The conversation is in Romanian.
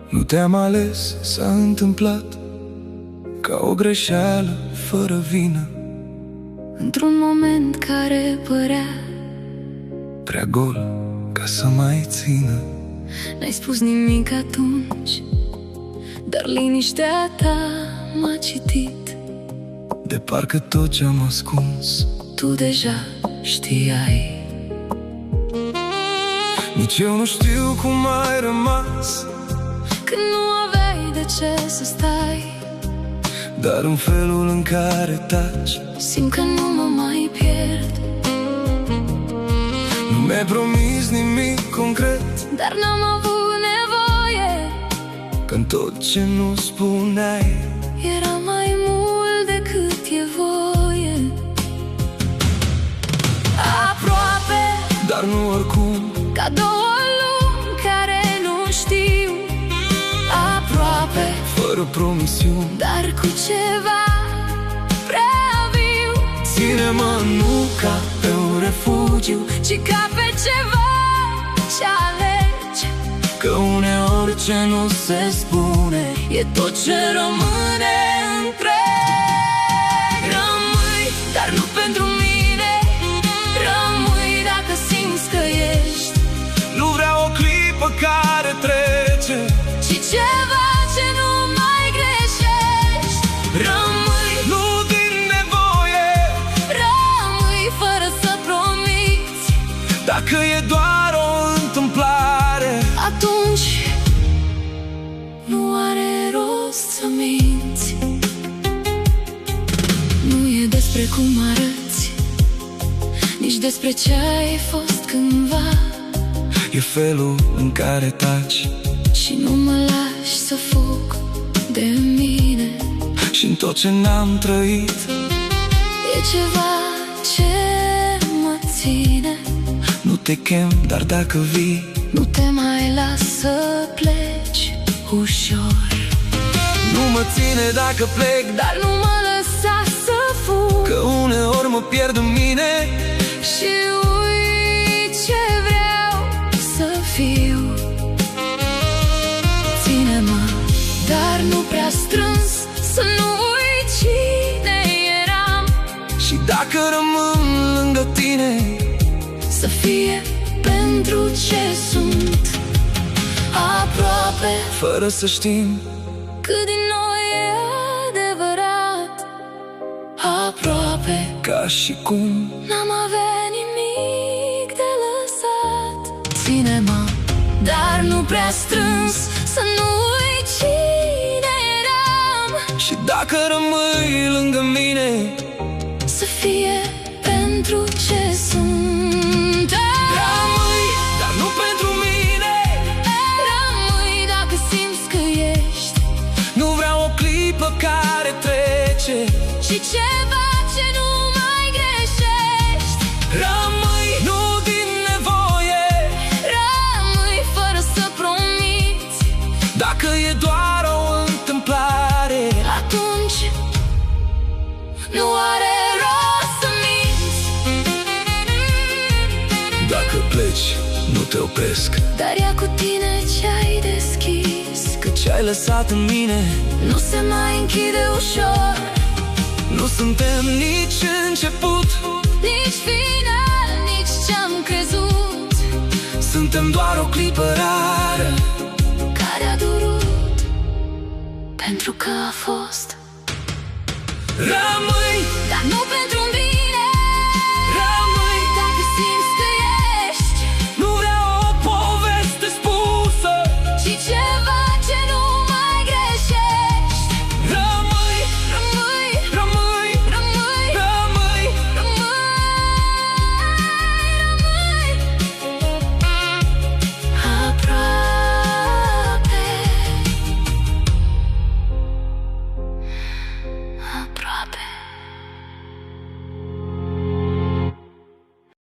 Nu te-am ales, s-a întâmplat ca o greșeală fără vină, într-un moment care părea prea gol ca să mai țină. N-ai spus nimic atunci, dar liniștea ta m-a citit. De parcă tot ce-am ascuns Tu deja știai. nici eu nu știu cum ai rămas, Când nu aveai de ce să stai, dar în felul în care taci simt că nu mă mai pierd. nu mi-ai promis nimic concret, Dar n-am avut nevoie, când tot ce nu spuneai era mai mult decât e voie. Aproape, dar nu oricum, ca două lumi care nu știu. Aproape, fără promisiuni. dar cu ceva prea viu. Ține-mă nu ca pe un refugiu, Ci ca pe ceva ce alegi, că uneori ce nu se spune e tot ce rămâne întreg. Rămâi, dar nu pentru mine. Rămâi dacă simți că ești, nu vreau o clipă care trece, ci ceva ce nu mai greșești. Rămâi, nu din nevoie, rămâi fără să promiți. dacă e doar o întâmplare. Atunci nu are rost să minți. Nu e despre cum arăți, nici despre ce ai fost cândva, E felul în care taci și nu mă lași să fug de mine. și în tot ce n-am trăit. E ceva ce mă ține. Nu te chem, dar dacă vii, Nu te mai las să pleci ușor, nu mă ține dacă plec, dar nu mă lăsa să fug. că uneori mă pierd în mine. Și uit ce vreau să fiu. Ține-mă, dar nu prea strâns, să nu uit cine eram. Și dacă rămân lângă tine, Să fie pentru ce sunt. Aproape, fără să știm cât din noi e adevărat. Aproape, ca și cum n-am avea nimic de lăsat. Ține-mă, dar nu prea strâns, să nu uit cine eram. și dacă rămâi lângă mine, Să fie pentru ce sunt. rămâi, dar nu pentru mine. Rămâi dacă simți că ești, Nu vreau o clipă care trece, și ceva ce nu mai greșești. rămâi, nu din nevoie, Rămâi fără să promiți. dacă e doar o întâmplare. Atunci nu are rost să minți. Dacă pleci, nu te opresc, Dar ia cu tine ce-ai deschis, că ce-ai lăsat în mine nu se mai închide ușor. nu suntem nici început, Nici final, nici ce-am crezut, suntem doar o clipă rară. care a durut pentru că a fost. Rămâi, Dar nu pentru